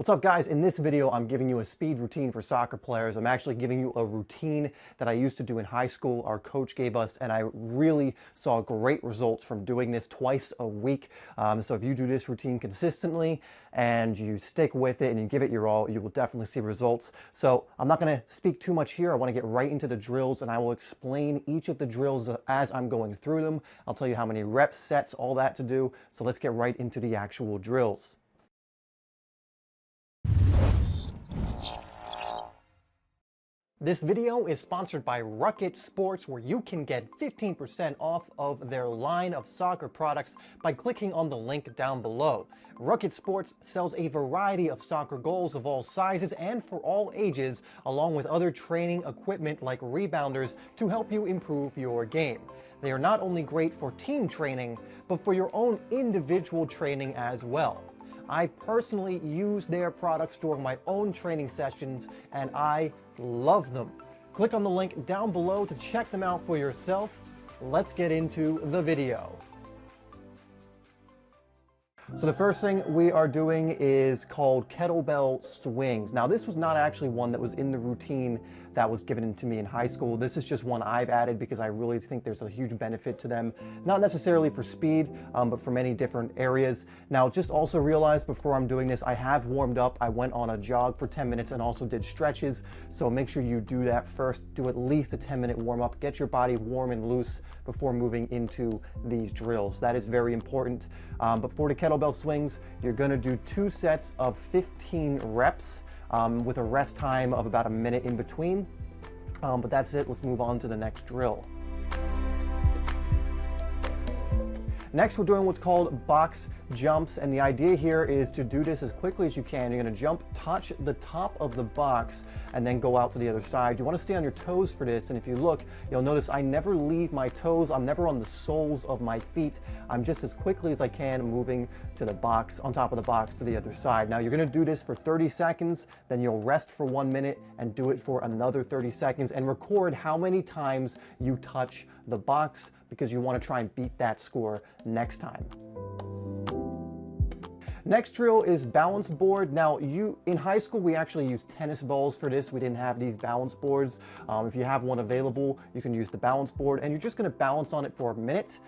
What's up, guys? In this video, I'm giving you a speed routine for soccer players. I'm actually giving you a routine that I used to do in high school. Our coach gave us, and I really saw great results from doing this twice a week. So if you do this routine consistently and you stick with it and you give it your all, you will definitely see results. So I'm not going to speak too much here. I want to get right into the drills, and I will explain each of the drills as I'm going through them. I'll tell you how many reps, sets, all that to do. So let's get right into the actual drills. This video is sponsored by Rocket Sports, where you can get 15% off of their line of soccer products by clicking on the link down below. Rocket Sports sells a variety of soccer goals of all sizes and for all ages, along with other training equipment like rebounders to help you improve your game. They are not only great for team training, but for your own individual training as well. I personally use their products during my own training sessions, and I love them. Click on the link down below to check them out for yourself. Let's get into the video. So the first thing we are doing is called kettlebell swings. Now, this was not actually one that was in the routine that was given to me in high school. This is just one I've added because I really think there's a huge benefit to them, not necessarily for speed, but for many different areas. Now, just also realize before I'm doing this, I have warmed up. I went on a jog for 10 minutes and also did stretches. So make sure you do that first. Do at least a 10-minute warm up. Get your body warm and loose before moving into these drills. That is very important. But for the kettlebell swings, you're going to do 2 sets of 15 reps with a rest time of about a minute in between. But that's it. Let's move on to the next drill. Next, we're doing what's called box jumps, and the idea here is to do this as quickly as you can. You're going to jump, touch the top of the box, and then go out to the other side. You want to stay on your toes for this, and if you look, you'll notice I never leave my toes. I'm never on the soles of my feet. I'm just as quickly as I can moving to the box, on top of the box to the other side. Now, you're going to do this for 30 seconds, then you'll rest for 1 minute and do it for another 30 seconds, and record how many times you touch the box, because you want to try and beat that score next time. Next drill is balance board. Now, in high school, we actually used tennis balls for this. We didn't have these balance boards. If you have one available, you can use the balance board, and you're just going to balance on it for a minute.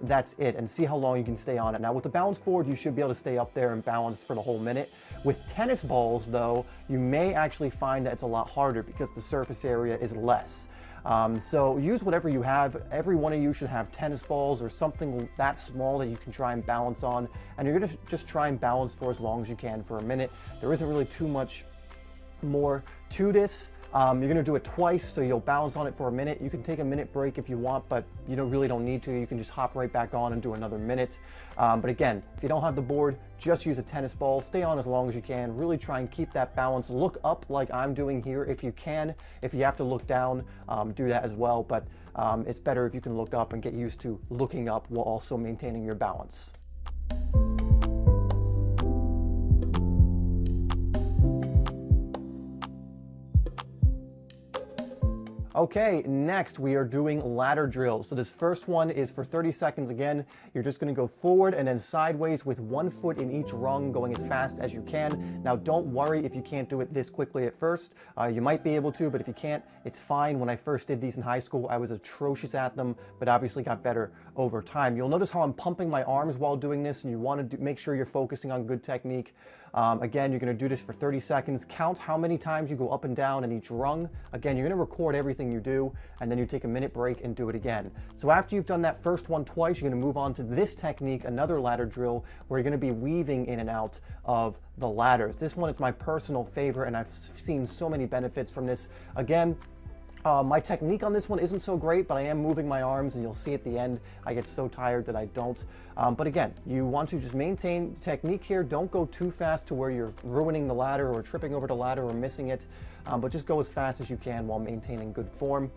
That's it, and see how long you can stay on it. Now, with the balance board, you should be able to stay up there and balance for the whole minute. With tennis balls, though, you may actually find that it's a lot harder because the surface area is less. So use whatever you have. Every one of you should have tennis balls or something that small that you can try and balance on, and you're going to just try and balance for as long as you can for a minute. There isn't really too much more to this. You're going to do it twice, so you'll balance on it for a minute. You can take a minute break if you want, but you really don't need to. You can just hop right back on and do another minute. But again, if you don't have the board, just use a tennis ball. Stay on as long as you can. Really try and keep that balance. Look up like I'm doing here if you can. If you have to look down, do that as well. But it's better if you can look up and get used to looking up while also maintaining your balance. Okay, next we are doing ladder drills. So this first one is for 30 seconds again. You're just going to go forward and then sideways with 1 foot in each rung, going as fast as you can. Now, don't worry if you can't do it this quickly at first. You might be able to, but if you can't, it's fine. When I first did these in high school, I was atrocious at them, but obviously got better over time. You'll notice how I'm pumping my arms while doing this, and you want to make sure you're focusing on good technique. Again, you're going to do this for 30 seconds. Count how many times you go up and down in each rung. Again, you're going to record everything you do, and then you take a minute break and do it again. So after you've done that first one twice, you're going to move on to this technique, another ladder drill, where you're going to be weaving in and out of the ladders. This one is my personal favorite, and I've seen so many benefits from this. Again, my technique on this one isn't so great, but I am moving my arms, and you'll see at the end I get so tired that I don't. But again, you want to just maintain technique here. Don't go too fast to where you're ruining the ladder or tripping over the ladder or missing it, but just go as fast as you can while maintaining good form.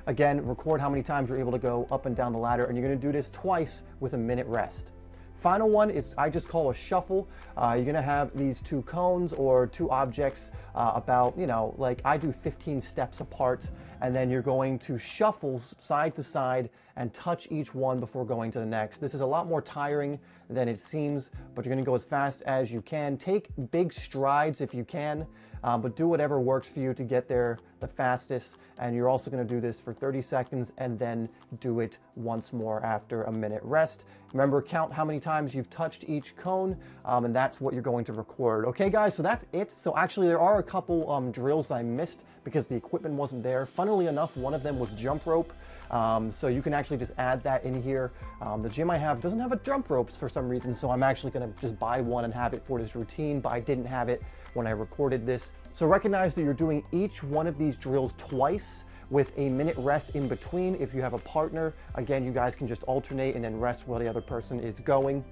Again, record how many times you're able to go up and down the ladder, and you're going to do this twice with a minute rest. Final one is I just call a shuffle. You're gonna have these 2 cones or 2 objects about, like I do 15 steps apart, and then you're going to shuffle side to side and touch each one before going to the next. This is a lot more tiring than it seems, but you're going to go as fast as you can. Take big strides if you can, but do whatever works for you to get there the fastest. And you're also going to do this for 30 seconds and then do it once more after a minute rest. Remember, count how many times you've touched each cone, and that's what you're going to record. Okay, guys, so that's it. So actually, there are a couple drills that I missed because the equipment wasn't there. Funnily enough, one of them was jump rope. So you can actually just add that in here. The gym I have doesn't have a jump ropes for some reason, so I'm actually going to just buy one and have it for this routine, but I didn't have it when I recorded this. So recognize that you're doing each one of these drills twice with a minute rest in between. If you have a partner, again, you guys can just alternate and then rest while the other person is going.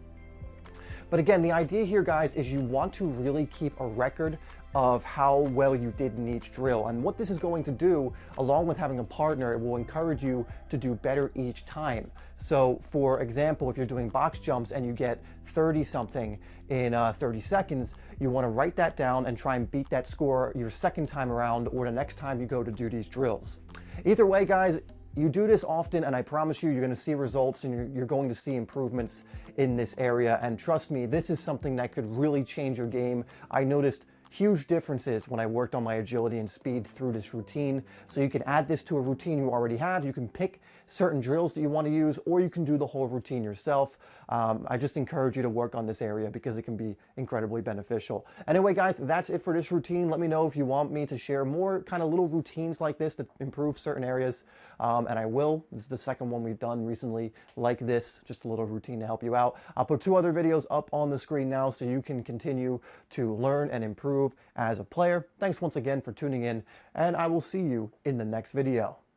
But again, the idea here, guys, is you want to really keep a record of how well you did in each drill. And what this is going to do, along with having a partner, it will encourage you to do better each time. So for example, if you're doing box jumps and you get 30 something in 30 seconds, you want to write that down and try and beat that score your second time around or the next time you go to do these drills. Either way, guys, you do this often and I promise you, you're going to see results and you're going to see improvements in this area. And trust me, this is something that could really change your game. I noticed huge differences when I worked on my agility and speed through this routine. So you can add this to a routine you already have. You can pick certain drills that you want to use, or you can do the whole routine yourself. I just encourage you to work on this area because it can be incredibly beneficial. Anyway, guys, that's it for this routine. Let me know if you want me to share more kind of little routines like this that improve certain areas, and I will. This is the second one we've done recently like this, just a little routine to help you out. I'll put 2 other videos up on the screen now so you can continue to learn and improve as a player. Thanks once again for tuning in, and I will see you in the next video.